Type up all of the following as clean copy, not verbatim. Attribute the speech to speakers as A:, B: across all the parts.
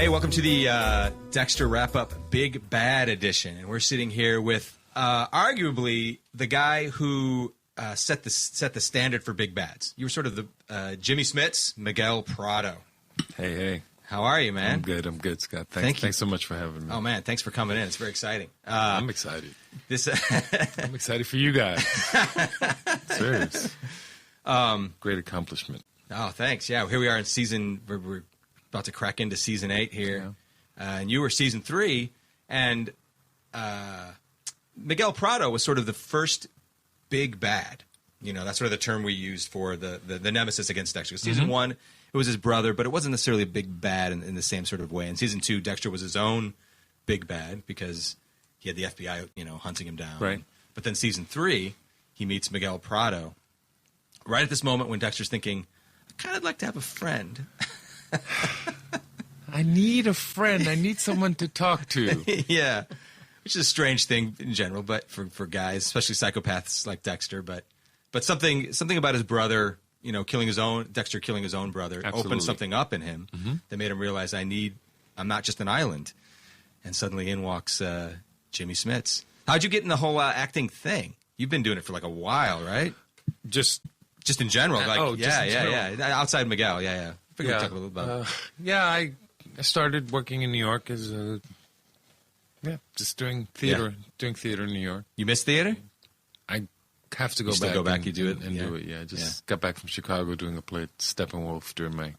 A: Hey, welcome to the Dexter Wrap-Up Big Bad Edition. And we're sitting here with arguably the guy who set the standard for big bads. You were sort of the Jimmy Smits, Miguel Prado.
B: Hey.
A: How are you, man?
B: I'm good, Scott.
A: Thanks
B: so much for having me.
A: Oh, man, thanks for coming in. It's very exciting.
B: I'm excited. I'm excited for you guys. Serious. Great accomplishment.
A: Oh, thanks. Yeah, here we are in we're about to crack into season 8 here. Yeah. And you were season 3, and Miguel Prado was sort of the first big bad. You know, that's sort of the term we used for the nemesis against Dexter. Season 1, it was his brother, but it wasn't necessarily a big bad in the same sort of way. In season 2, Dexter was his own big bad because he had the FBI, hunting him down.
B: Right.
A: But then season 3, he meets Miguel Prado. Right at this moment when Dexter's thinking, I kind of like to have a friend.
B: I need a friend. I need someone to talk to.
A: Yeah. Which is a strange thing in general, but for guys, especially psychopaths like Dexter, but something about his brother, Dexter killing his own brother,
B: Absolutely.
A: opened something up in him that made him realize I'm not just an island. And suddenly in walks Jimmy Smits. How'd you get in the whole acting thing? You've been doing it for like a while, right?
B: Just
A: in general,
B: general.
A: Outside Miguel, yeah. I figured we'd talk a little about.
B: I started working in New York as just doing theater, doing theater in New York.
A: You miss theater?
B: I have to go
A: you still
B: back.
A: Go back, you do it,
B: and do it. Yeah, got back from Chicago doing a play at Steppenwolf during my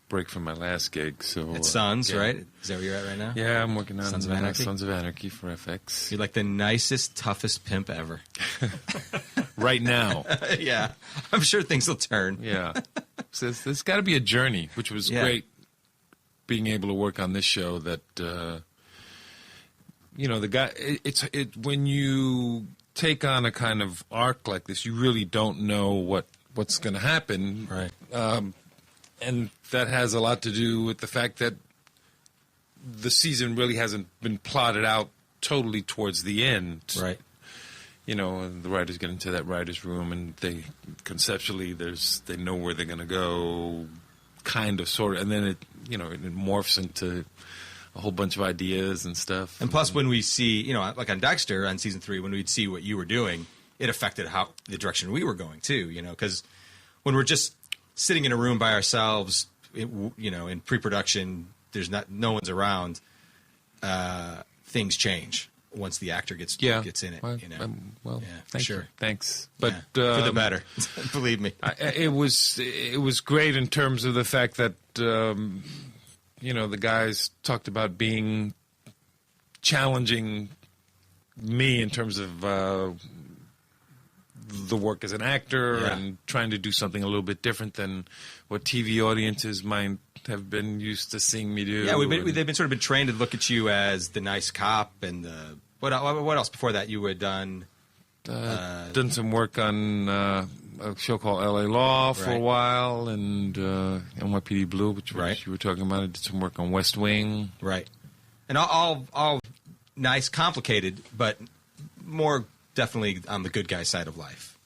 B: break from my last gig. So
A: at Sons, right? Is that where you're at right now?
B: Yeah, I'm working on
A: Sons of Anarchy.
B: Sons of Anarchy for FX.
A: You're like the nicest, toughest pimp ever.
B: Right now.
A: Yeah, I'm sure things will turn.
B: Yeah, so there's got to be a journey, which was great. Being able to work on this show, that the guy. When you take on a kind of arc like this, you really don't know what's going to happen,
A: right?
B: And that has a lot to do with the fact that the season really hasn't been plotted out totally towards the end,
A: right?
B: The writers get into that writers' room, and they conceptually they know where they're going to go, kind of, sort of, and then it morphs into a whole bunch of ideas and stuff.
A: And plus, when we see, like on Dexter on season 3, when we'd see what you were doing, it affected the direction we were going too. Because when we're just sitting in a room by ourselves, in pre-production, no one's around. Things change once the actor gets in it.
B: Thank
A: sure.
B: You. Thanks, but
A: for the better. Believe me,
B: it was great in terms of the fact that the guys talked about being challenging me in terms of the work as an actor and trying to do something a little bit different than what TV audiences might have been used to seeing me do.
A: Yeah, they've been sort of trained to look at you as the nice cop, and what else before that you had done?
B: Done some work on a show called L.A. Law for a while, and NYPD Blue, which you were talking about. I did some work on West Wing,
A: right? And all nice, complicated, but more definitely on the good guy side of life.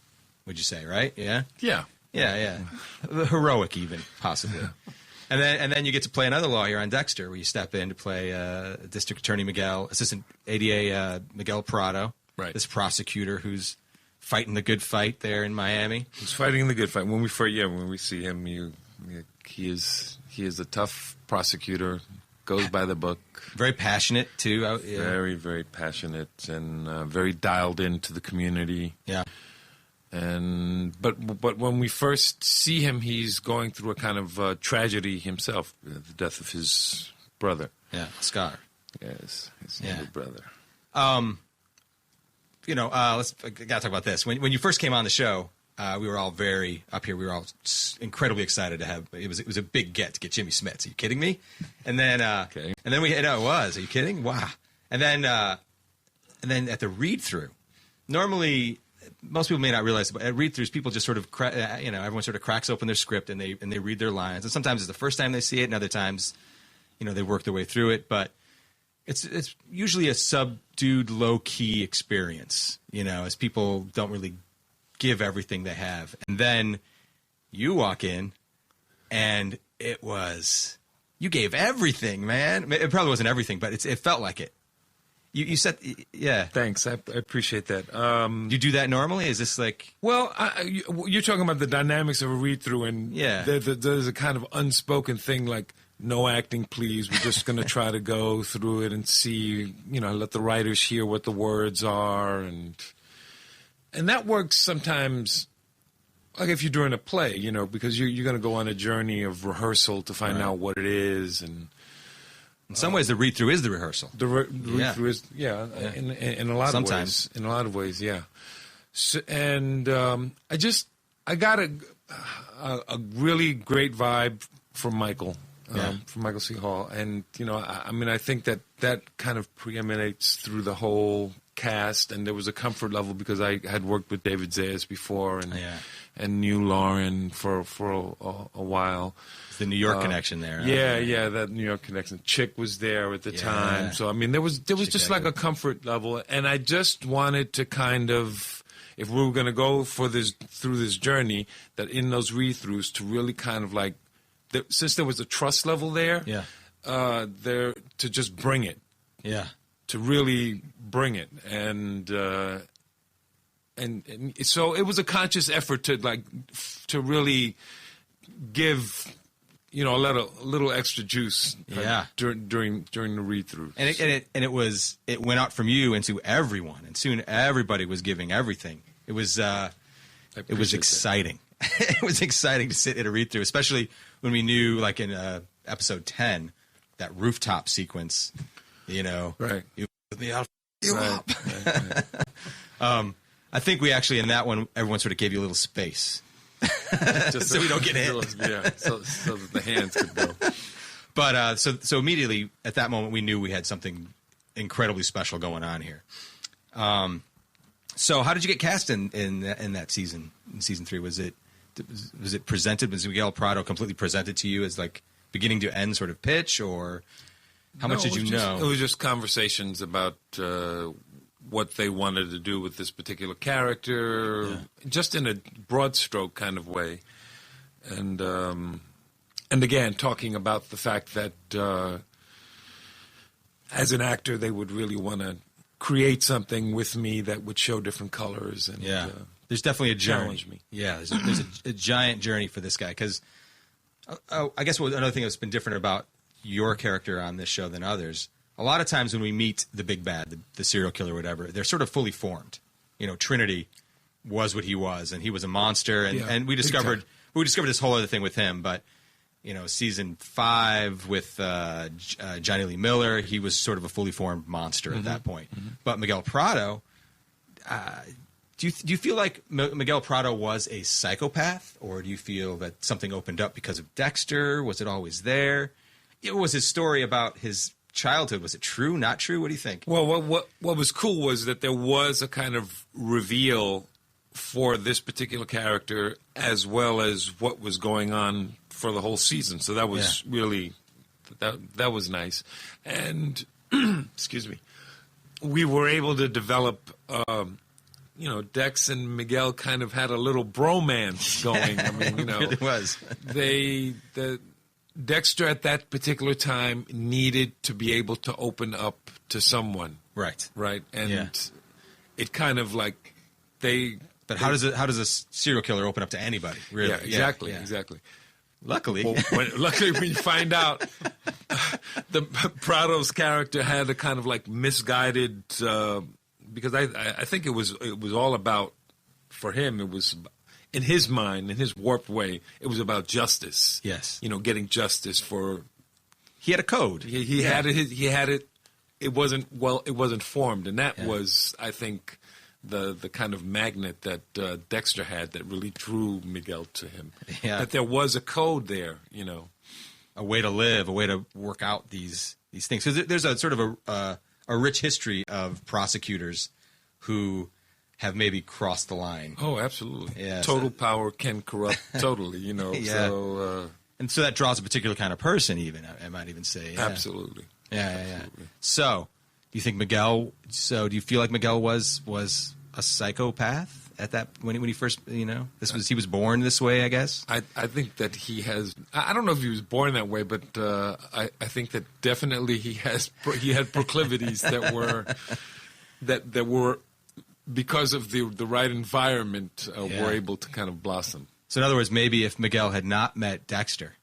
A: Would you say, right? Yeah.
B: Yeah.
A: Heroic, even possibly. And then you get to play another lawyer on Dexter, where you step in to play District Attorney Assistant ADA Miguel Prado,
B: right? This
A: prosecutor who's fighting the good fight there in Miami.
B: He's fighting the good fight. When we see him, he is a tough prosecutor. Goes by the book.
A: Very passionate too.
B: Very, very passionate, and very dialed into the community.
A: Yeah.
B: But when we first see him, he's going through a kind of tragedy himself, the death of his brother.
A: Yeah, Scott.
B: Yes, his younger brother.
A: Let's gotta talk about this. When you first came on the show, we were all very up here. We were all incredibly excited to have. It was a big get to get Jimmy Smits. Are you kidding me? And then it was. Are you kidding? Wow. And then at the read-through, normally. Most people may not realize, but at read-throughs, people just sort of, everyone sort of cracks open their script and they read their lines. And sometimes it's the first time they see it, and other times, they work their way through it. But it's usually a subdued, low-key experience, as people don't really give everything they have. And then you walk in, and it was you gave everything, man. It probably wasn't everything, but it felt like it. You said, yeah.
B: Thanks. I appreciate that.
A: Do you do that normally? Is this like...
B: Well, you're talking about the dynamics of a read-through, and
A: yeah.
B: There's a kind of unspoken thing like, no acting, please. We're just going to try to go through it and see, let the writers hear what the words are. And that works sometimes, like if you're doing a play, because you're going to go on a journey of rehearsal to find out what it is. And
A: in some ways, the read-through is the rehearsal.
B: The read-through is, in a lot
A: Sometimes.
B: of ways. In a lot of ways, yeah. So, and I got a really great vibe from Michael. From Michael C. Hall. And, I think that kind of preemanates through the whole cast. And there was a comfort level because I had worked with David Zayas before and knew Lauren for a while.
A: The New York connection there.
B: Yeah, that New York connection. Chick was there at the time. So, there was just like a comfort level. And I just wanted to kind of, if we were going to go through this journey, that in those read-throughs to really kind of like, since there was a trust level there, there to just bring it, to really bring it, and so it was a conscious effort to really give a little extra juice, during the read through,
A: and it went out from you into everyone, and soon everybody was giving everything. It was exciting. It was exciting to sit in a read through, especially when we knew, like in episode 10, that rooftop sequence,
B: right?
A: You with me, I'll you up. Right. I think we actually in that one, everyone sort of gave you a little space, just so we don't get hit.
B: So that the hands could go.
A: But so immediately at that moment, we knew we had something incredibly special going on here. So how did you get cast in that season? In season 3, was it presented? Was Miguel Prado completely presented to you as like beginning to end sort of pitch, or how much did you know?
B: It was just conversations about what they wanted to do with this particular character, just in a broad stroke kind of way, and again talking about the fact that as an actor they would really want to create something with me that would show different colors and
A: there's definitely a journey.
B: Challenge me.
A: Yeah, there's a giant journey for this guy because I guess another thing that's been different about your character on this show than others, a lot of times when we meet the big bad, the serial killer or whatever, they're sort of fully formed. Trinity was what he was, and he was a monster, and we discovered this whole other thing with him, but season 5 with Johnny Lee Miller, he was sort of a fully formed monster at that point. Mm-hmm. But Miguel Prado, do you feel like Miguel Prado was a psychopath, or do you feel that something opened up because of Dexter? Was it always there? What was his story about his childhood? Was it true, not true? What do you think?
B: Well, what was cool was that there was a kind of reveal for this particular character as well as what was going on for the whole season. So that was really, that was nice. And, excuse me, we were able to develop, Dex and Miguel kind of had a little bromance going. I mean,
A: it really was.
B: Dexter at that particular time needed to be able to open up to someone.
A: Right.
B: And it kind of like
A: But how does a serial killer open up to anybody? Really?
B: Yeah, exactly.
A: Luckily,
B: when you find out the Prado's character had a kind of like misguided, because I think it was all about, for him, it was in his mind, in his warped way, it was about justice.
A: Yes,
B: getting justice for.
A: He had a code.
B: He had it. He had it. It wasn't formed, and that was, I think, the kind of magnet that Dexter had that really drew Miguel to him. Yeah. That there was a code there,
A: a way to live, a way to work out these things. So there's a sort of a rich history of prosecutors who have maybe crossed the line.
B: Oh, absolutely. Yeah, Total power can corrupt totally,
A: Yeah.
B: So,
A: and so that draws a particular kind of person, even, I might even say. Yeah.
B: Absolutely.
A: Yeah. So, do you think Miguel? So, do you feel like Miguel was a psychopath, at that when he first, he was born this way, I guess?
B: I think that he has. I don't know if he was born that way, but I think that definitely he had proclivities that were because of the right environment were able to kind of blossom.
A: So in other words, maybe if Miguel had not met Dexter,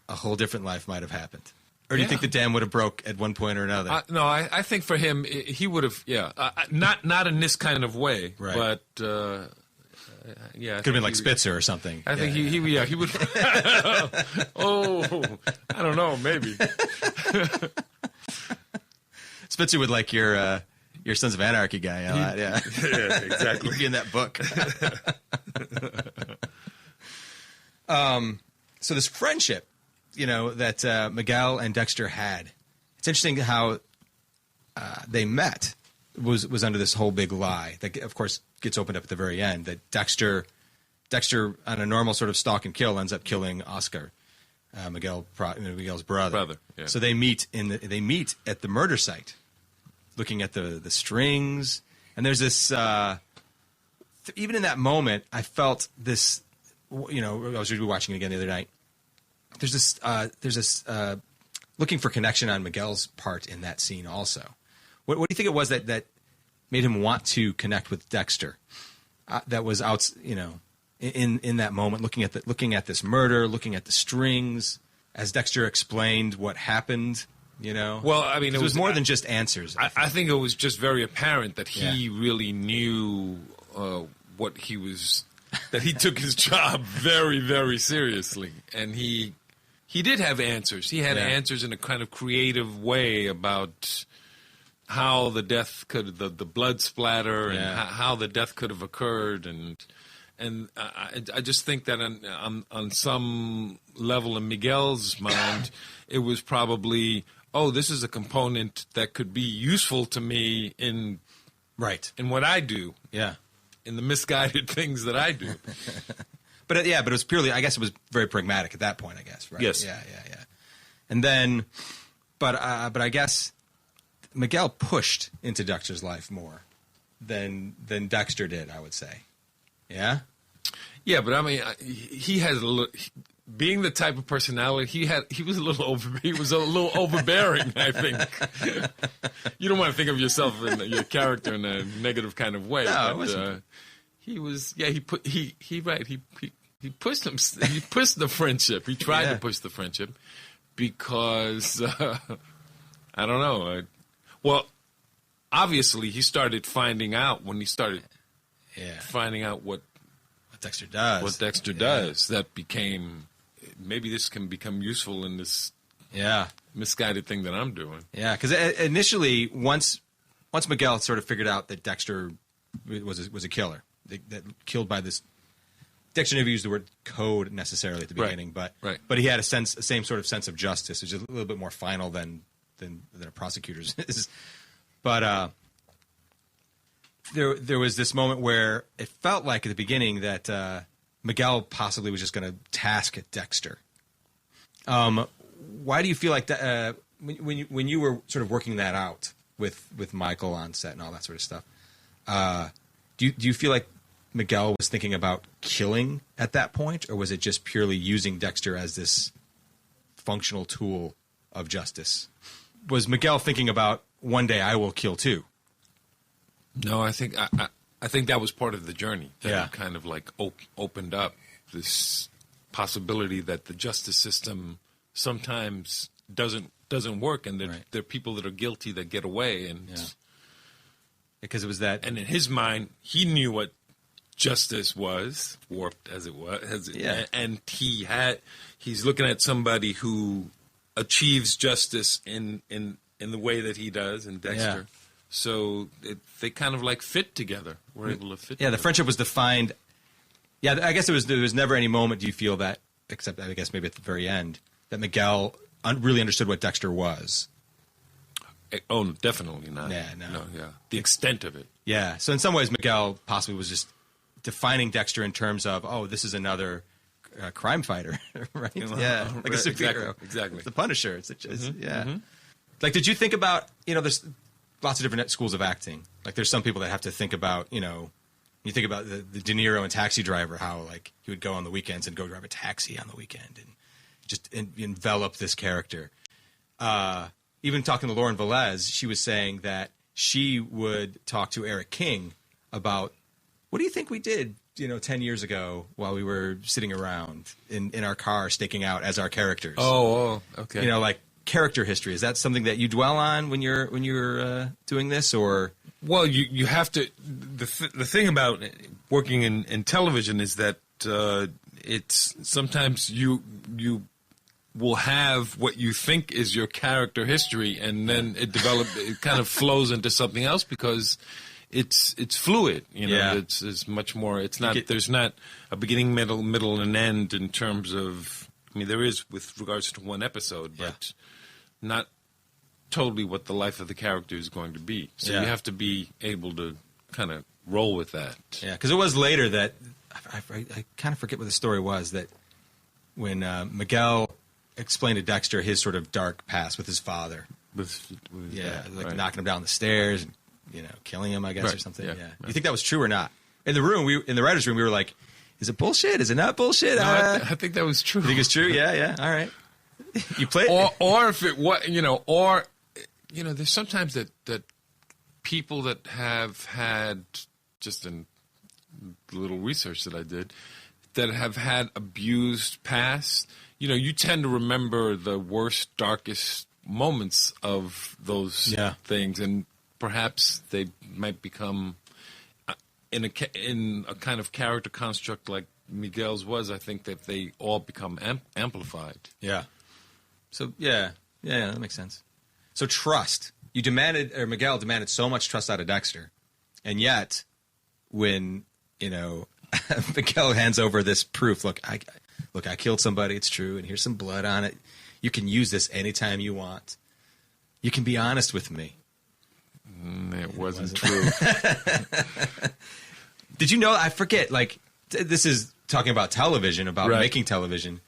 A: a whole different life might have happened. Or do you think the dam would have broke at one point or another?
B: No, I think for him, he would have, not in this kind of way,
A: right.
B: But, Could
A: have been like Spitzer or something.
B: I think he would. Oh, I don't know, maybe.
A: Spitzer would like your Sons of Anarchy guy. Yeah,
B: exactly.
A: He'd be in that book. So this friendship, that Miguel and Dexter had. It's interesting how they met was under this whole big lie that, of course, gets opened up at the very end. That Dexter, on a normal sort of stalk and kill, ends up killing Oscar, Miguel's brother.
B: Yeah.
A: So they meet at the murder site, looking at the strings, and there's this. Even in that moment, I felt this. I was rewatching it again the other night. There's this looking for connection on Miguel's part in that scene also. What do you think it was that made him want to connect with Dexter? That was out, in that moment, looking at this murder, looking at the strings, as Dexter explained what happened.
B: Well, I mean,
A: it was more than just answers.
B: I think it was just very apparent that he really knew what he was. That he took his job very, very seriously, and he did have answers. He had answers in a kind of creative way about how the death the blood splatter, and how the death could have occurred, and I just think that on some level in Miguel's mind, it was probably, this is a component that could be useful to me in what I do.
A: Yeah.
B: In the misguided things that I do.
A: But it was purely, I guess it was very pragmatic at that point, I guess, right?
B: Yes.
A: Yeah. And then, but I guess Miguel pushed into Dexter's life more than Dexter did, I would say. Yeah?
B: Yeah, but I mean, he has a little, being the type of personality he was a little overbearing, I think. You don't want to think of yourself and your character in a negative kind of way.
A: No,
B: but,
A: it wasn't.
B: He was, he pushed him. He pushed the friendship. He tried to push the friendship because I don't know. Well, obviously, he started finding out when he started finding out what
A: Dexter does.
B: What Dexter does. That became, maybe this can become useful in this misguided thing that I'm doing.
A: Yeah, because initially, once Miguel sort of figured out that Dexter was a killer, that killed by this. Dexter never used the word code necessarily at the beginning, but he had a same sort of sense of justice, which is a little bit more final than a prosecutor's is. But there was this moment where it felt like at the beginning that Miguel possibly was just going to task Dexter. Why do you feel like that when you were sort of working that out with Michael on set and all that sort of stuff? Do you feel like Miguel was thinking about killing at that point, or was it just purely using Dexter as this functional tool of justice? Was Miguel thinking about one day I will kill too?
B: No, I think that was part of the journey. That kind of like opened up this possibility that the justice system sometimes doesn't work, and there are people that are guilty that get away, and
A: because it was that.
B: And in his mind, he knew what justice was, warped as it was, and he's looking at somebody who achieves justice in the way that he does in Dexter.
A: Yeah.
B: So they kind of like fit together. We're able to fit.
A: Yeah, the friendship was defined. Yeah, I guess there was never any moment. Do you feel that, except I guess maybe at the very end, that Miguel really understood what Dexter was?
B: Oh, definitely not.
A: Yeah, no.
B: The extent of it.
A: Yeah. So in some ways, Miguel possibly was just defining Dexter in terms of, this is another crime fighter, right? Yeah, like a superhero.
B: Exactly.
A: It's the Punisher. Like, did you think about, there's lots of different schools of acting. Like, there's some people that have to think about, You think about the De Niro and Taxi Driver, how like he would go on the weekends and go drive a taxi on the weekend and just envelop this character. Even talking to Lauren Velez, she was saying that she would talk to Eric King about, what do you think we did, 10 years ago while we were sitting around in our car staking out as our characters?
B: Oh, okay.
A: Like character history. Is that something that you dwell on when you're doing this, or?
B: Well, you have to. The thing about working in television is that it's sometimes you will have what you think is your character history, and then it kind of flows into something else because it's fluid. It's much more. It's not. There's not a beginning, middle, and end in terms of. I mean, there is with regards to one episode, but not totally what the life of the character is going to be. So you have to be able to kind of roll with that.
A: Yeah, because it was later that I kind of forget what the story was, that when Miguel explained to Dexter his sort of dark past with his father. Knocking him down the stairs and killing him, I guess, or something. Yeah. You think that was true or not? In the room, in the writers' room, we were like, "Is it bullshit? Is it not bullshit?"
B: No, I think that was true.
A: You think it's true? Yeah. All right. You play,
B: or if it was, there's sometimes that people that have had, just in the little research that I did, that have had abused past. You tend to remember the worst, darkest moments of those things, and perhaps they might become in a kind of character construct like Miguel's was. I think that they all become amplified.
A: Yeah. So yeah, that makes sense. So trust. Miguel demanded so much trust out of Dexter, and yet when Miguel hands over this proof, look, I killed somebody, it's true, and here's some blood on it. You can use this anytime you want. You can be honest with me.
B: It wasn't true.
A: Did you know, I forget, like, this is talking about television, about making television.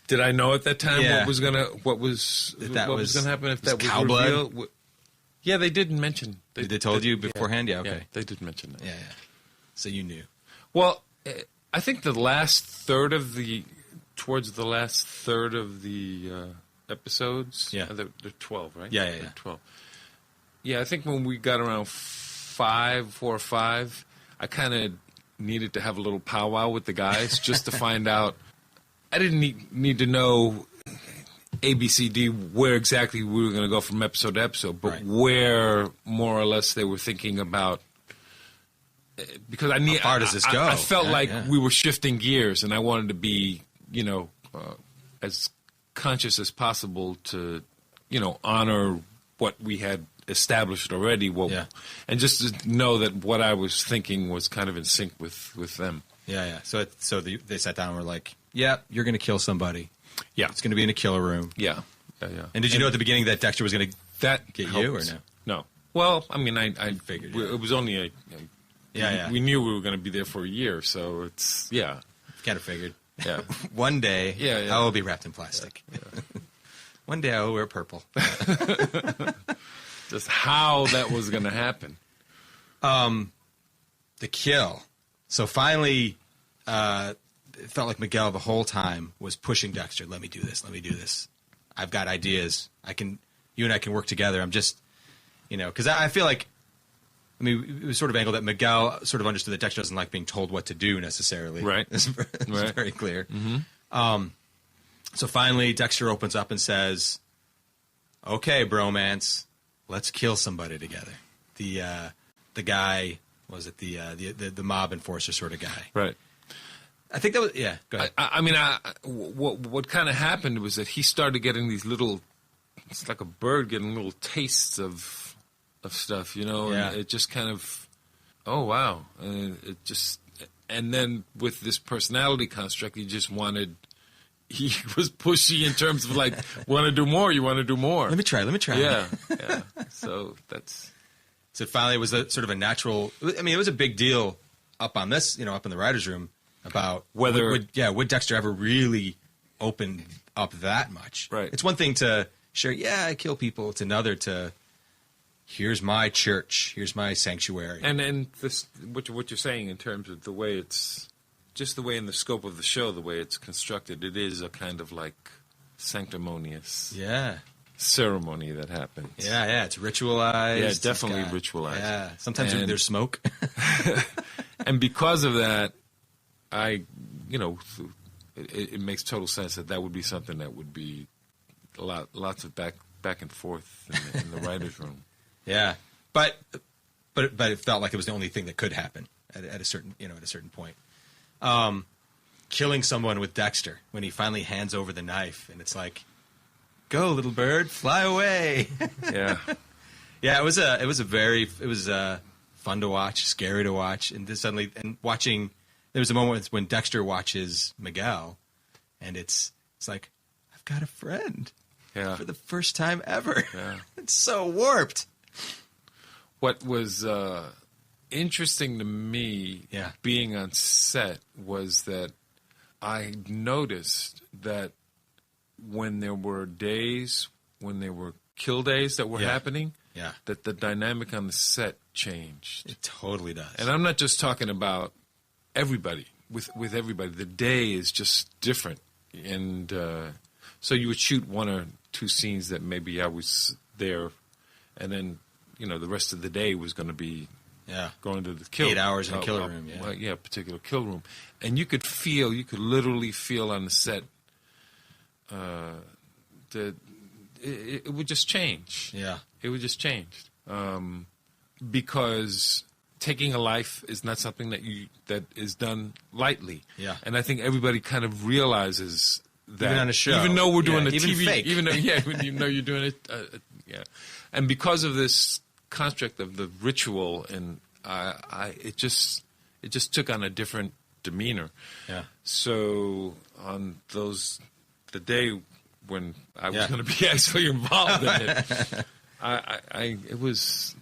B: Did I know at that time what was gonna happen if that was
A: cow
B: revealed?
A: blood?
B: Yeah, they didn't mention.
A: They told you beforehand? Yeah, okay.
B: Yeah, they did mention that.
A: Yeah. So you knew.
B: Well, I think towards the last third of the episodes.
A: Yeah.
B: They're 12, right?
A: Yeah.
B: They're 12. Yeah, I think when we got around 4 or 5, I kind of needed to have a little powwow with the guys just to find out. I didn't need to know ABCD where exactly we were going to go from episode to episode, but where more or less they were thinking about. Because how far does this go? I felt we were shifting gears, and I wanted to be, as conscious as possible to, honor what we had established already. And just to know that what I was thinking was kind of in sync with them.
A: Yeah. So they sat down and were like, "Yeah, you're going to kill somebody.
B: Yeah,
A: it's going to be in a killer room."
B: Yeah.
A: And did you know at the beginning that Dexter was going to get
B: helps.
A: you or no?
B: No. Well, I mean, I
A: figured
B: it was only we knew we were going to be there for a year, so it's
A: kind of figured.
B: Yeah.
A: One day, I will be wrapped in plastic. Yeah. One day I will wear purple.
B: Just how that was going to happen.
A: The kill. So finally, it felt like Miguel the whole time was pushing Dexter. Let me do this. I've got ideas. You and I can work together. I'm just, because I feel like, it was sort of angled that Miguel sort of understood that Dexter doesn't like being told what to do necessarily.
B: Right.
A: It's very clear.
B: Mm-hmm.
A: So finally, Dexter opens up and says, "Okay, bromance, let's kill somebody together." The guy, was it the mob enforcer sort of guy?
B: Right.
A: I think that was Go ahead.
B: What kind of happened was that he started getting these little. It's like a bird getting little tastes of stuff, and it just kind of, oh wow, and then with this personality construct, he was pushy in terms of like, want to do more, you want to do more.
A: Let me try.
B: Yeah. So
A: finally it was a sort of a natural. I mean, it was a big deal up on this, up in the writers' room about
B: whether
A: would Dexter ever really open up that much?
B: Right.
A: It's one thing to share. Yeah, I kill people. It's another to here's my church, here's my sanctuary.
B: And this, what you're saying in terms of the way it's, just the way in the scope of the show, the way it's constructed, it is a kind of like sanctimonious ceremony that happens.
A: Yeah, it's ritualized.
B: Yeah, definitely ritualized.
A: Yeah, sometimes there's smoke.
B: And because of that, it makes total sense that would be something that would be lots of back and forth in the writers' room.
A: Yeah, but it felt like it was the only thing that could happen at a certain point. Killing someone with Dexter when he finally hands over the knife, and it's like, go little bird, fly away.
B: Yeah,
A: yeah. It was fun to watch, scary to watch, and then watching. There was a moment when Dexter watches Miguel, and it's like, I've got a friend.
B: Yeah.
A: For the first time ever.
B: Yeah.
A: It's so warped.
B: What was interesting to me being on set was that I noticed that when there were days, when there were kill days that were happening, that the dynamic on the set changed.
A: It totally does.
B: And I'm not just talking about everybody. With everybody, the day is just different. And so you would shoot one or two scenes that maybe I was there, and then the rest of the day was going to be going to the kill
A: 8 hours in a kill room.
B: A particular kill room, and you could literally feel on the set that it would just change.
A: Yeah,
B: it would just change because taking a life is not something that is done lightly.
A: Yeah,
B: and I think everybody kind of realizes that,
A: even on a show,
B: even though we're doing a
A: even
B: TV,
A: fake.
B: even though you're doing it, and because of this construct of the ritual, and it just took on a different demeanor.
A: Yeah.
B: So on the day when I was going to be actually involved in it, it was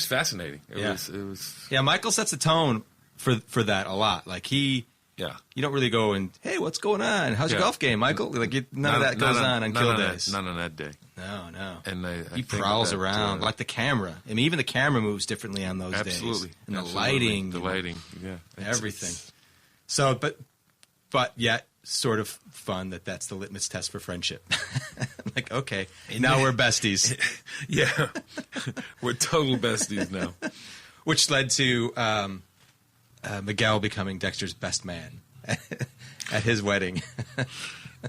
B: fascinating. It was.
A: Yeah, Michael sets the tone for that a lot. Like you don't really go and, hey, what's going on? How's your golf game, Michael? Like none of that goes on kill days.
B: None on that day.
A: No.
B: And
A: he prowls around like the camera. I mean, even the camera moves differently on those days.
B: Absolutely.
A: And
B: Absolutely.
A: the lighting,
B: yeah,
A: everything. So, but yet sort of fun that's the litmus test for friendship. Like, okay, now we're besties.
B: Yeah, we're total besties now.
A: Which led to Miguel becoming Dexter's best man at his wedding.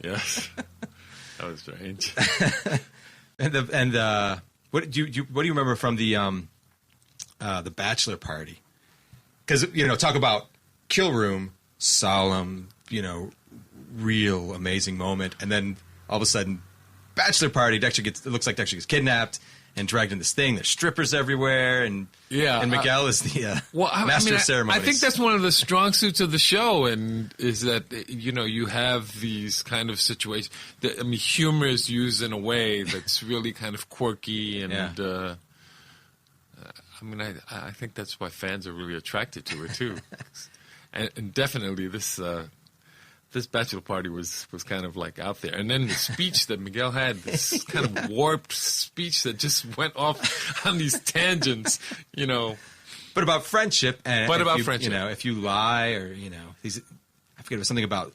B: Yes, that was strange.
A: and what do you remember from the bachelor party? Because talk about kill room, solemn, real amazing moment, and then all of a sudden, bachelor party. It looks like Dexter gets kidnapped and dragged in this thing. There's strippers everywhere, and Miguel is the master of ceremonies.
B: I think that's one of the strong suits of the show, and is that you have these kind of situations. Humor is used in a way that's really kind of quirky, and I think that's why fans are really attracted to it too. and definitely this bachelor party was kind of like out there. And then the speech that Miguel had, this kind of warped speech that just went off on these tangents,
A: But about friendship.
B: Friendship.
A: If you lie or, I forget, it was something about,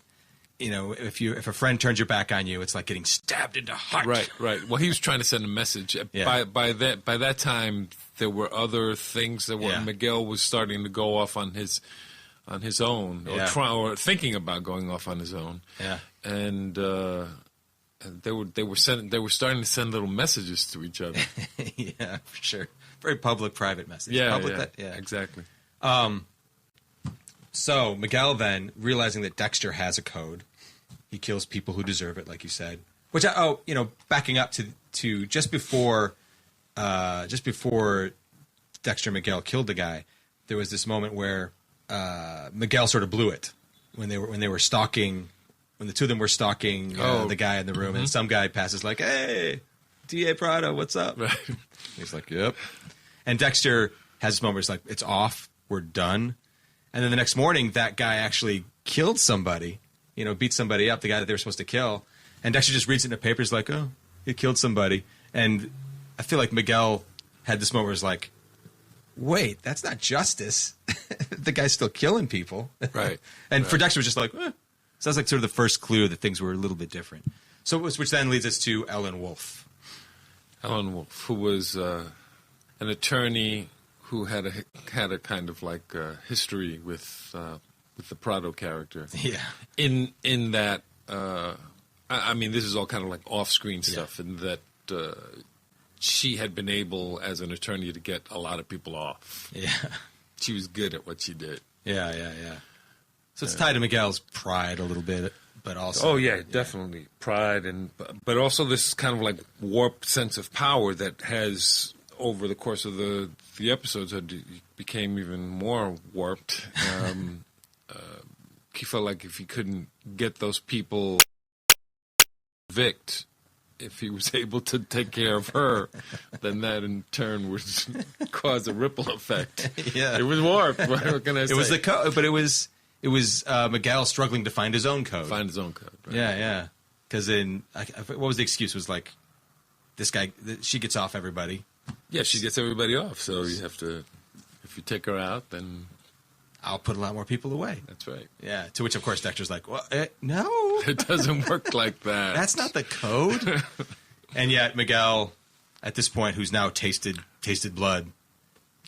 A: if a friend turns your back on you, it's like getting stabbed in the heart.
B: Right. Well, he was trying to send a message.
A: Yeah.
B: By that time, there were other things that were, Miguel was starting to go off on his own, or thinking about going off on his own.
A: Yeah,
B: and they were starting to send little messages to each other.
A: Yeah, for sure. Very private message.
B: Yeah, exactly.
A: So Miguel then, realizing that Dexter has a code, he kills people who deserve it, like you said. Which backing up to just before Dexter and Miguel killed the guy, there was this moment where Miguel sort of blew it when they were stalking, when the two of them were stalking the guy in the room, and some guy passes like, "Hey, D.A. Prado, what's up?"
B: Right.
A: He's like, "Yep." And Dexter has this moment where it's like, "It's off, we're done." And then the next morning, that guy actually killed somebody, beat somebody up, the guy that they were supposed to kill. And Dexter just reads it in the papers like, "Oh, he killed somebody." And I feel like Miguel had this moment where it was like, wait, that's not justice. The guy's still killing people.
B: Right.
A: And
B: right.
A: for Dexter was just like, sounds like sort of the first clue that things were a little bit different. So, which then leads us to Ellen Wolf.
B: Ellen Wolf, who was an attorney who had a kind of like history with the Prado character.
A: Yeah.
B: In that, I mean, this is all kind of like off-screen stuff, in that she had been able, as an attorney, to get a lot of people off.
A: Yeah.
B: She was good at what she did.
A: Yeah. So it's tied to Miguel's pride a little bit, but also...
B: Oh, yeah, definitely. Pride, but also this kind of like warped sense of power that has, over the course of the episodes, became even more warped. He felt like if he couldn't get those people convict, if he was able to take care of her, then that in turn would cause a ripple effect.
A: Yeah.
B: It was warped. What can I say?
A: It was the code, but it was Miguel struggling to find his own code.
B: Find his own code. Right?
A: Yeah. Because what was the excuse? It was like, this guy, she gets off everybody.
B: Yeah, she gets everybody off. So you have to, if you take her out, then
A: I'll put a lot more people away.
B: That's right.
A: Yeah. To which, of course, Dexter's like, well, no.
B: It doesn't work like that.
A: That's not the code. And yet Miguel, at this point, who's now tasted blood,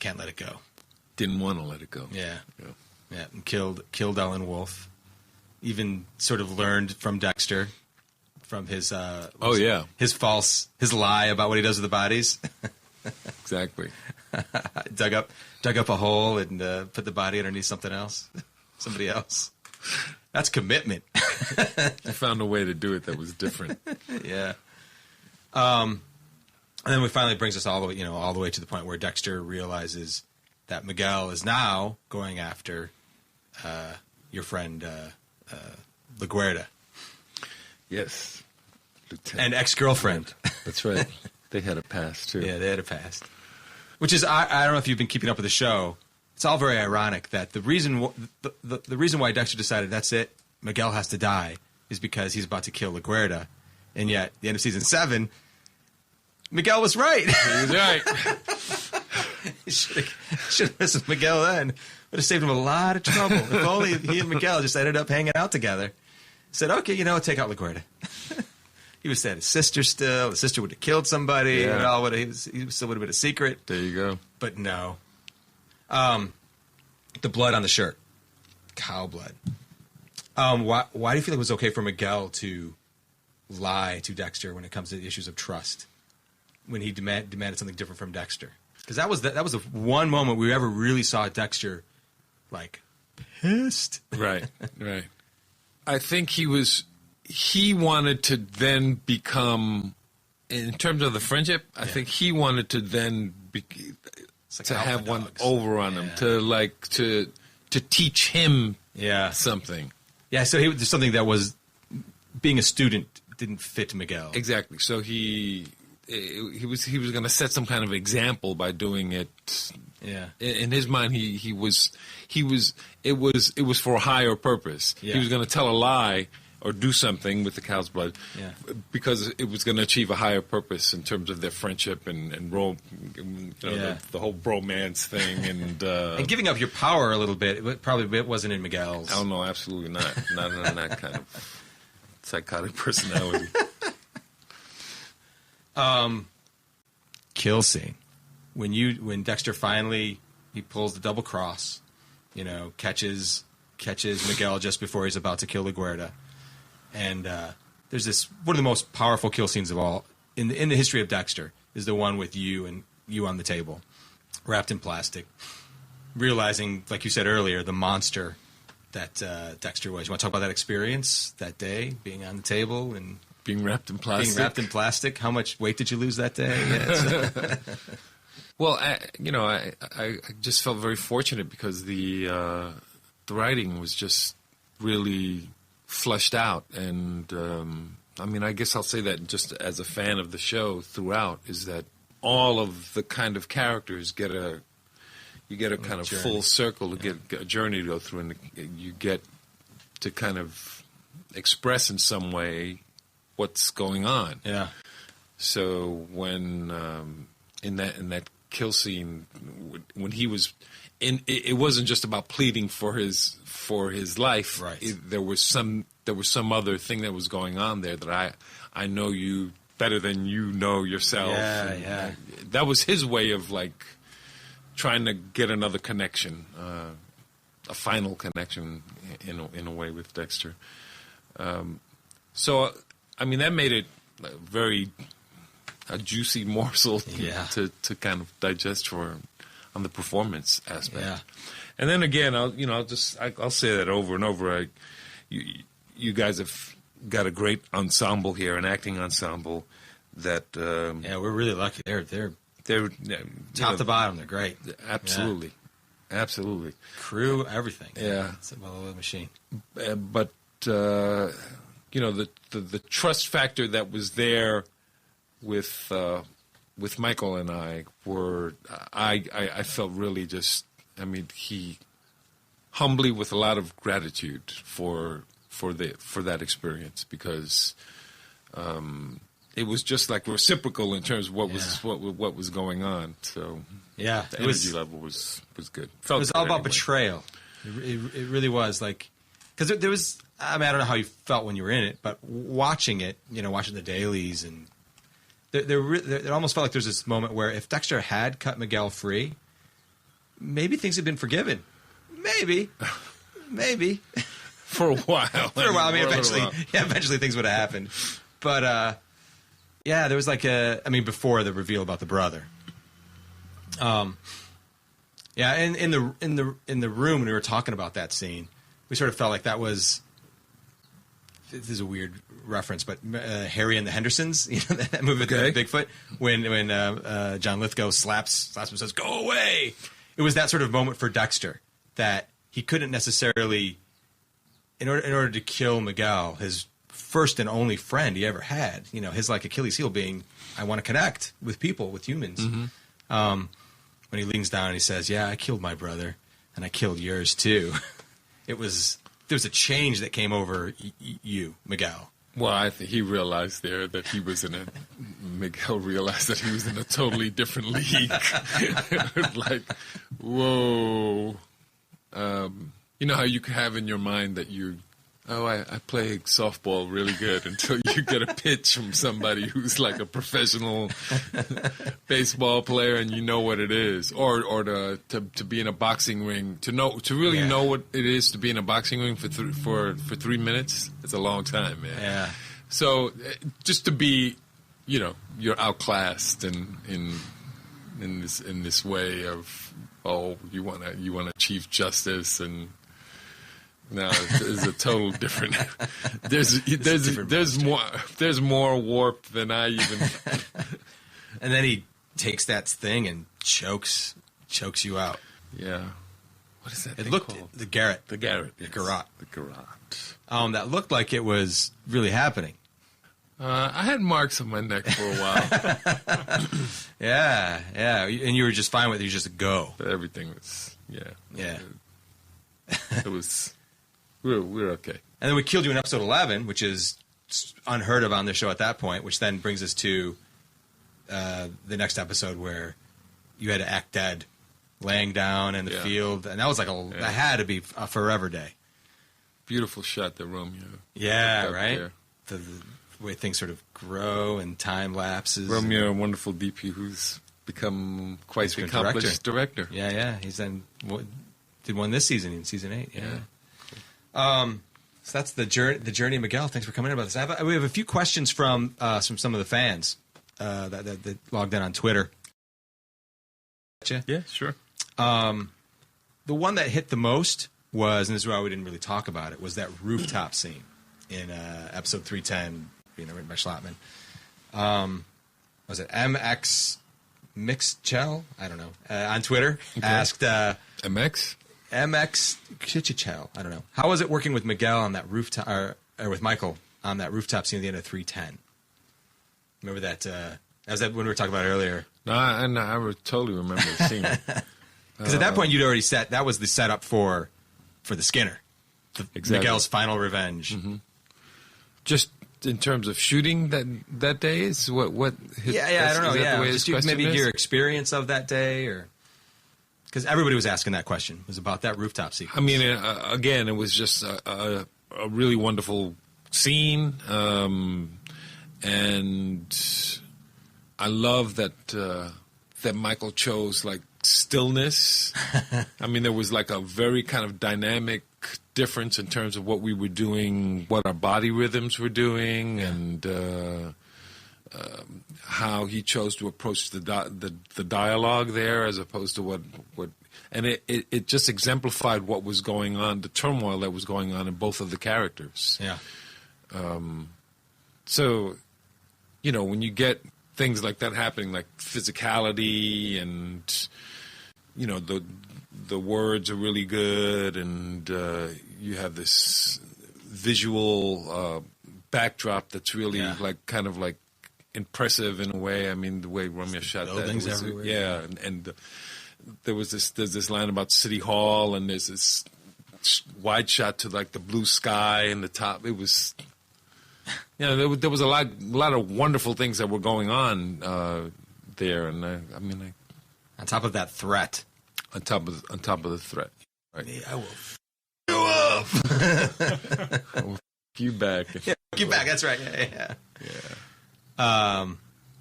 A: can't let it go.
B: Didn't want to let it go.
A: Yeah. And killed Ellen Wolf. Even sort of learned from Dexter, from his his lie about what he does with the bodies.
B: Exactly.
A: dug up a hole and put the body underneath somebody else. That's commitment.
B: I found a way to do it that was different.
A: Yeah. And then it finally brings us all the way to the point where Dexter realizes that Miguel is now going after your friend LaGuardia.
B: Yes.
A: And ex-girlfriend.
B: That's right. They had a past, too.
A: Yeah, they had a past. Which is, I don't know if you've been keeping up with the show. It's all very ironic that the reason the reason why Dexter decided that's it, Miguel has to die, is because he's about to kill LaGuardia. And yet, at the end of season 7, Miguel was right.
B: He was right.
A: He should have missed Miguel then. Would have saved him a lot of trouble. If only he and Miguel just ended up hanging out together. Said, okay, take out LaGuardia. He was at his sister still. The sister would have killed somebody.
B: Yeah.
A: He still would have been a secret.
B: There you go.
A: But no. The blood on the shirt. Cow blood. Why do you feel it was okay for Miguel to lie to Dexter when it comes to issues of trust? When he demanded something different from Dexter? Because that was the one moment we ever really saw Dexter, like, pissed.
B: Right. I think he wanted to then become, in terms of the friendship, I think he wanted to then to have one over on him, to teach him something.
A: Yeah, so there's something that was, being a student didn't fit Miguel.
B: Exactly. So he was going to set some kind of example by doing it.
A: Yeah.
B: In his mind, it was for a higher purpose.
A: Yeah.
B: He was going to tell a lie or do something with the cow's blood, because it was going to achieve a higher purpose in terms of their friendship and the whole bromance thing and
A: giving up your power a little bit. It wasn't in Miguel's.
B: Oh no, absolutely not. Not in that kind of psychotic personality.
A: Kill scene when Dexter finally he pulls the double cross, catches Miguel just before he's about to kill LaGuardia. And there's this one of the most powerful kill scenes of all in the history of Dexter is the one with you on the table, wrapped in plastic, realizing, like you said earlier, the monster that Dexter was. You want to talk about that experience that day, being on the table and
B: being wrapped in plastic?
A: How much weight did you lose that day?
B: Well, I just felt very fortunate because the writing was just really fleshed out, and I guess I'll say that just as a fan of the show throughout, is that all of the kind of characters get a kind of
A: journey.
B: full circle, to get a journey to go through, and you get to kind of express in some way what's going on.
A: Yeah.
B: So when in that kill scene when he was in. It wasn't just about pleading for his life.
A: Right.
B: There was some other thing that was going on there that I know you better than you know yourself.
A: Yeah, yeah.
B: That was his way of like trying to get another connection, a final connection in a way with Dexter. So, I mean, that made it a juicy morsel to kind of digest on the performance aspect.
A: Yeah.
B: And then again, I'll say that over and over. You guys have got a great ensemble here, an acting ensemble that.
A: We're really lucky. They're top to bottom. They're great.
B: Absolutely, absolutely.
A: Crew, everything.
B: Yeah,
A: it's a well-oiled machine.
B: But the trust factor that was there with Michael and I felt really just. I mean, he humbly with a lot of gratitude for that experience because it was just like reciprocal in terms of what was going on. So the energy level was good.
A: It was all about betrayal. It really was like because there was. I mean, I don't know how you felt when you were in it, but watching it, watching the dailies and it almost felt like there's this moment where if Dexter had cut Miguel free, maybe things had been forgiven. Maybe.
B: For a while.
A: I mean, eventually things would have happened. But, there was like before the reveal about the brother. In the room when we were talking about that scene, we sort of felt like that was, this is a weird reference, but Harry and the Hendersons, that movie with Bigfoot, when John Lithgow slaps him and says, "Go away." It was that sort of moment for Dexter that he couldn't necessarily, in order to kill Miguel, his first and only friend he ever had, his like Achilles heel being, I want to connect with people, with humans. Mm-hmm. When he leans down and he says, "Yeah, I killed my brother, and I killed yours too." There was a change that came over you, Miguel.
B: Well, I think he realized there that he was Miguel realized that he was in a totally different league. Like, whoa. You know how you can have in your mind that I play softball really good until you get a pitch from somebody who's like a professional baseball player and you know what it is, or to be in a boxing ring to really know what it is to be in a boxing ring for 3 minutes. It's a long time, man.
A: Yeah.
B: So just to be, you're outclassed in this way of you want to achieve justice and. No, it's a total different. There's more warp than I even.
A: And then he takes that thing and chokes you out.
B: Yeah. What is that?
A: It looked
B: called?
A: The garrote.
B: The garrote.
A: The garrote.
B: The garrote.
A: That looked like it was really happening.
B: I had marks on my neck for a while.
A: Yeah, and you were just fine with it. You just go.
B: But everything was
A: yeah.
B: It was. We're okay.
A: And then we killed you in episode 11, which is unheard of on the show at that point, which then brings us to the next episode where you had to act dead, laying down in the field. And that was like that had to be a forever day.
B: Beautiful shot that Romeo.
A: Yeah, right? The way things sort of grow and time lapses.
B: Romeo, a wonderful DP who's become quite an accomplished director.
A: Yeah. He's then did one this season in season 8. Yeah. So that's the journey of Miguel. Thanks for coming in about this. We have a few questions from some of the fans that logged in on Twitter.
B: Yeah, sure.
A: The one that hit the most was, and this is why we didn't really talk about it, was that rooftop scene in episode 310, written by Schlattman. Was it MX Mixchel? I don't know. On Twitter, asked
B: MX
A: Chichichel. I don't know. How was it working with Miguel on that rooftop, or with Michael on that rooftop scene at the end of 310? Remember that? That was that when we were talking about it earlier.
B: No, I totally remember the scene.
A: Because at that point, you'd already set. That was the setup for the Skinner. Exactly. Miguel's final revenge.
B: Mm-hmm. Just in terms of shooting that day is what his,
A: I don't know. Yeah,
B: just
A: maybe your experience of that day, or because everybody was asking that question, it was about that rooftop sequence.
B: I mean, again, it was just a really wonderful scene, and I love that Michael chose like stillness. I mean, there was like a very kind of dynamic difference in terms of what we were doing, what our body rhythms were doing, and how he chose to approach the dialogue there, as opposed to what and it just exemplified what was going on, the turmoil that was going on in both of the characters.
A: Yeah.
B: So, you know, when you get things like that happening, like physicality, and you know, the words are really good, and you have this visual backdrop that's really like kind of like impressive in a way. I mean, the way Romeo shot that was,
A: everywhere.
B: yeah, and there's this line about City Hall, and there's this wide shot to like the blue sky and the top. It was, you know, there was a lot of wonderful things that were going on there, and I mean,
A: on top of that threat,
B: on top of the threat, right?
A: I will f you up.
B: I will f you back.
A: Yeah, f you back. That's right. Yeah.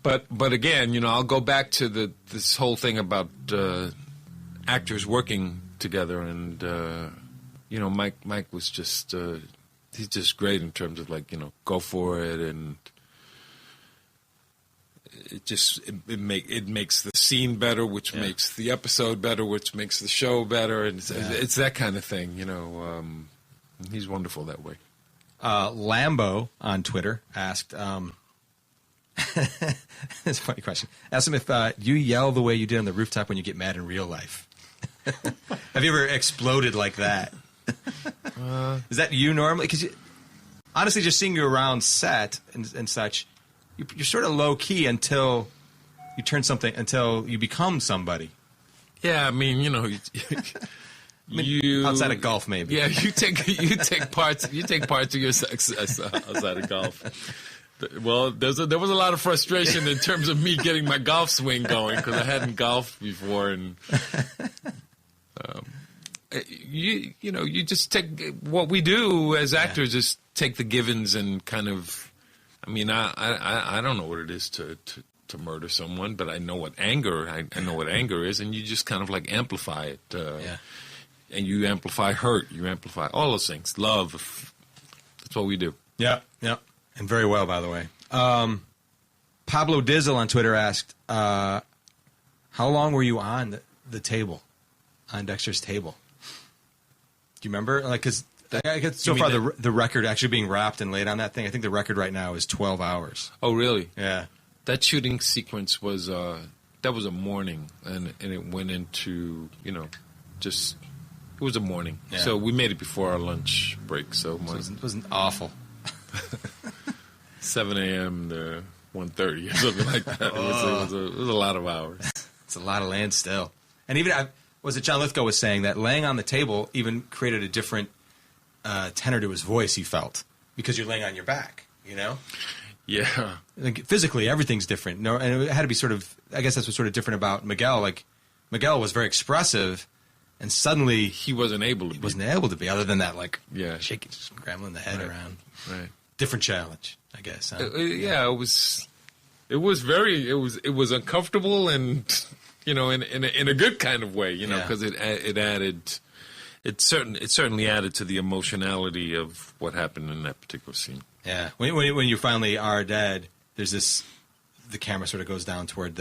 B: But again, you know, I'll go back to this whole thing about actors working together, and you know, Mike was just he's just great in terms of like, you know, go for it, and it makes the scene better, which makes the episode better, which makes the show better, and it's that kind of thing, you know. He's wonderful that way.
A: Lambo on Twitter asked. It's a funny question. Ask him if you yell the way you did on the rooftop when you get mad in real life. Have you ever exploded like that? Is that you normally? Because honestly, just seeing you around set and such, you're sort of low key until you turn something, until you become somebody.
B: Yeah, I mean, you know, you
A: outside of golf, maybe.
B: Yeah, you take parts of your success outside of golf. Well, there was a lot of frustration in terms of me getting my golf swing going, because I hadn't golfed before, and you know, you just take what we do as actors, just take the givens and kind of. I mean, I don't know what it is to murder someone, but I know what anger is, and you just kind of like amplify it, and you amplify hurt, you amplify all those things, love. That's what we do.
A: Yeah. And very well, by the way. Pablo Dizzle on Twitter asked, how long were you on the table, on Dexter's table? Do you remember? Like, because so far the record actually being wrapped and laid on that thing, I think the record right now is 12 hours.
B: Oh, really?
A: Yeah.
B: That shooting sequence was that was a morning, and it went into, you know, just it was a morning. Yeah. So we made it before our lunch break. So
A: it wasn't awful.
B: 7 a.m. to 1:30 or something like that. It was a lot of hours.
A: It's a lot of land still. And even, was it John Lithgow was saying that laying on the table even created a different tenor to his voice, he felt, because you're laying on your back, you know?
B: Yeah.
A: Like, physically, everything's different. No, and it had to be sort of, I guess that's what's sort of different about Miguel. Like, Miguel was very expressive, and suddenly
B: he wasn't able to be,
A: other than that, like, shaking, scrambling the head around.
B: Right.
A: Different challenge, I guess. Huh?
B: It was uncomfortable, and you know, in a good kind of way, you know, because it certainly added to the emotionality of what happened in that particular scene.
A: Yeah, when you finally are dead, there's the camera sort of goes down toward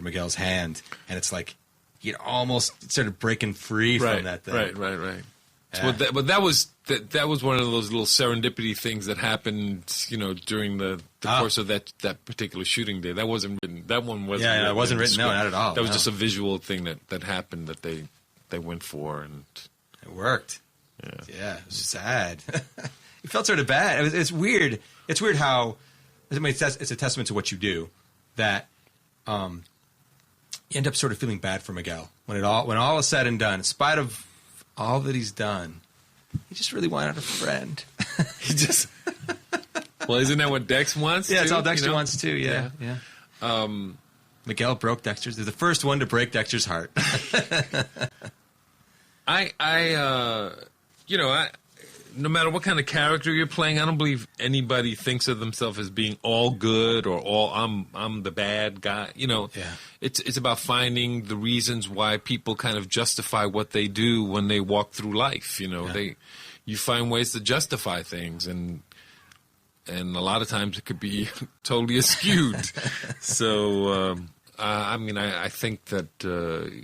A: Miguel's hand, and it's like you almost sort of breaking free from that thing.
B: Right. Yeah. So, but that was one of those little serendipity things that happened, you know, during the course of that particular shooting day. That wasn't written. That one wasn't.
A: Yeah, it wasn't written. No, not at all.
B: That was just a visual thing that happened that they went for, and
A: it worked. Yeah, it was sad. It felt sort of bad. It's weird. It's weird how, I mean, it's a testament to what you do that you end up sort of feeling bad for Miguel when all is said and done, in spite of all that he's done. He just really wanted a friend.
B: Well, isn't that what Dex wants?
A: Yeah, it's
B: too,
A: all Dexter
B: you know?
A: wants too. Yeah. Miguel broke Dexter's. They're the first one to break Dexter's heart.
B: No matter what kind of character you're playing, I don't believe anybody thinks of themselves as being all good or all I'm the bad guy. It's about finding the reasons why people kind of justify what they do when they walk through life. You find ways to justify things, and a lot of times it could be totally askewed. So. I think that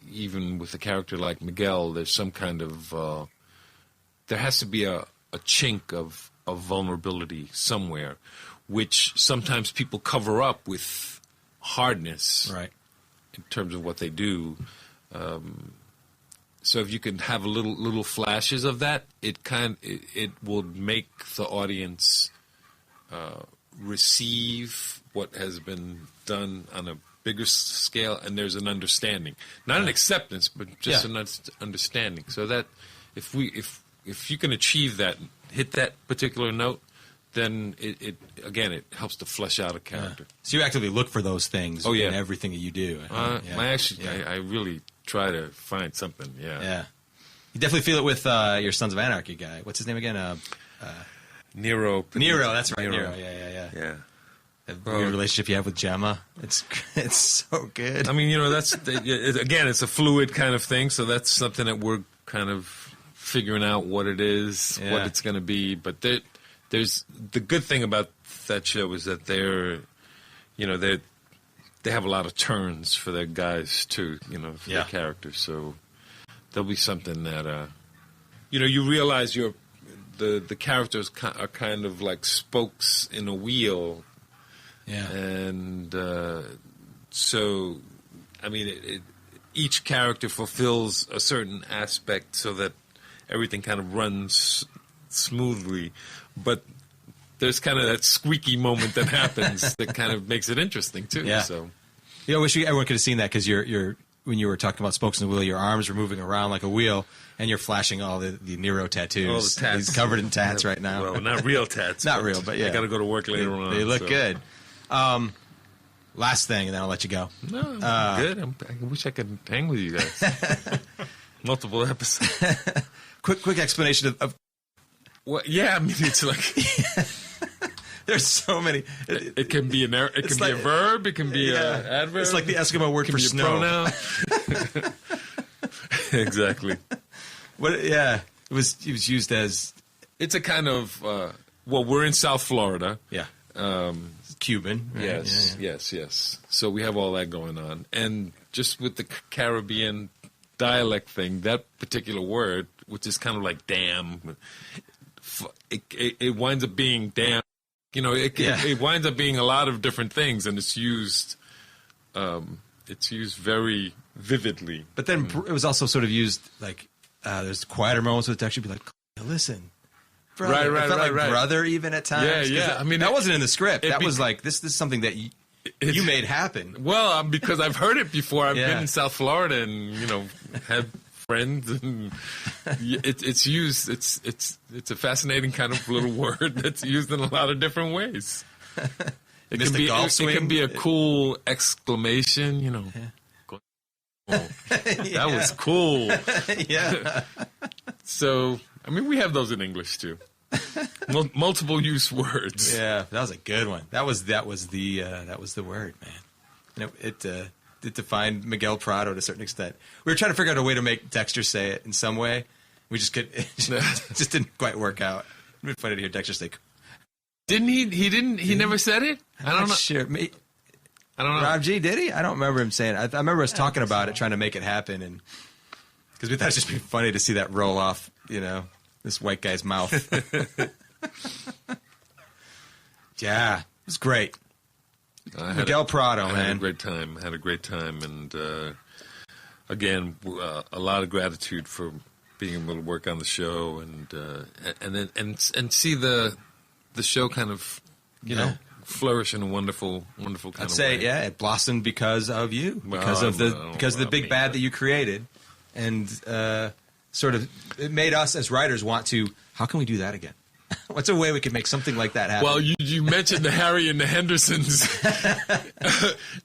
B: even with a character like Miguel, there's some kind of there has to be a chink of vulnerability somewhere, which sometimes people cover up with hardness,
A: right?
B: In terms of what they do. So if you can have little flashes of that, it will make the audience receive what has been done on a bigger scale, and there's an understanding, not an acceptance, but just an understanding. So that if you can achieve that, hit that particular note, then it helps to flesh out a character.
A: So you actively look for those things in everything that you do.
B: I really try to find something. Yeah.
A: You definitely feel it with your Sons of Anarchy guy. What's his name again?
B: Nero.
A: Nero, that's right. Nero.
B: Yeah.
A: The weird relationship you have with Gemma. It's so good.
B: I mean, it's a fluid kind of thing, so that's something that we're kind of figuring out what it is, what it's going to be. But there's the good thing about that show is that they have a lot of turns for their guys too, for their characters. So there'll be something that you realize the characters are kind of like spokes in a wheel.
A: Yeah,
B: and so, I mean, each character fulfills a certain aspect so that everything kind of runs smoothly. But there's kind of that squeaky moment that happens that kind of makes it interesting too.
A: Yeah.
B: So,
A: I wish everyone could have seen that because you're when you were talking about spokes in the wheel, your arms were moving around like a wheel, and you're flashing all the Nero tattoos.
B: All the tats.
A: He's covered in tats right now.
B: Well, not real tats.
A: Not real, but yeah.
B: I got to go to work later on.
A: They look good. Last thing, and then I'll let you go.
B: No, I'm good. I wish I could hang with you guys. Multiple episodes.
A: Quick explanation of
B: what? Yeah, I mean, it's like
A: there's so many.
B: It can be it can be a verb. It can be an adverb.
A: It's like the Eskimo word for snow.
B: Pronoun. Exactly.
A: It was used as.
B: It's a kind of. We're in South Florida.
A: Yeah. Cuban. Right?
B: Yes. So we have all that going on. And just with the Caribbean dialect thing, that particular word, which is kind of like damn, it winds up being damn. It winds up being a lot of different things, and it's used very vividly.
A: But then it was also sort of used like there's quieter moments with Dexter be like, listen. Brother.
B: Right.
A: It felt like brother even at times.
B: Yeah. I mean,
A: that wasn't in the script. That was like this is something that you made happen.
B: Well, because I've heard it before. I've been in South Florida and had friends, and it's used. It's a fascinating kind of little word that's used in a lot of different ways. It can be a cool exclamation. That was cool.
A: Yeah.
B: So. I mean, we have those in English too. Multiple use words.
A: Yeah, that was a good one. That was the word, man. It defined Miguel Prado to a certain extent. We were trying to figure out a way to make Dexter say it in some way. We just could. It just didn't quite work out. It'd be funny to hear Dexter say.
B: Didn't he? He didn't. He never said it. I don't know.
A: Sure.
B: I don't know.
A: Rob G, did he? I don't remember him saying it. I remember us talking about it, trying to make it happen, and because we thought it'd just be funny to see that roll off. This white guy's mouth. Yeah, it was great. Miguel Prado, man.
B: I had a great time. And again, a lot of gratitude for being able to work on the show and see the show kind of, flourish in a wonderful kind of way.
A: I'd say, it blossomed because of you, because of the big bad that you created. And sort of, it made us as writers want to, how can we do that again? What's a way we could make something like that happen?
B: Well, you mentioned the Harry and the Hendersons.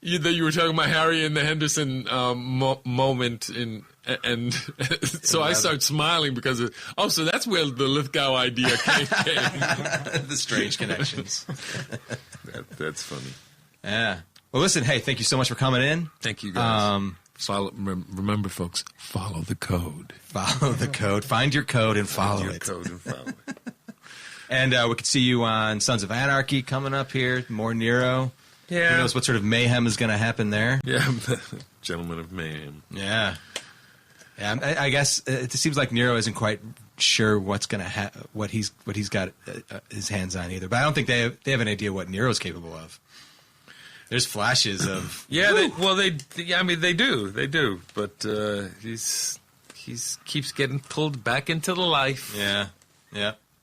B: You were talking about Harry and the Henderson moment, and so I start smiling because so that's where the Lithgow idea came.
A: The strange connections.
B: That's funny.
A: Yeah. Well, listen, hey, thank you so much for coming in.
B: Thank you, guys. Remember, folks, follow the code.
A: Follow the code. Find your code and follow it. And we could see you on Sons of Anarchy coming up here. More Nero.
B: Yeah.
A: Who knows what sort of mayhem is going to happen there?
B: Yeah, Gentleman of Mayhem.
A: Yeah. Yeah. I guess it seems like Nero isn't quite sure what's going to what he's got his hands on either. But I don't think they have an idea what Nero's capable of. There's flashes of
B: they do, but he's keeps getting pulled back into the life.
A: Yeah,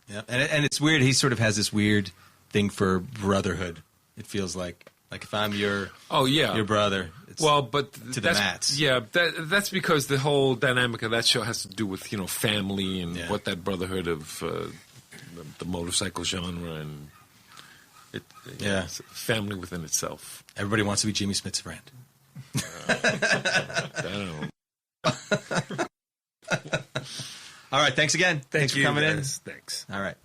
A: and it's weird. He sort of has this weird thing for brotherhood. It feels like if I'm your brother. It's
B: but
A: to the mats.
B: Yeah, that's because the whole dynamic of that show has to do with family and what that brotherhood of the motorcycle genre and. It's family within itself.
A: Everybody wants to be Jimmy Smits' friend. All right, thanks again. Thanks for coming in.
B: Thanks.
A: All right.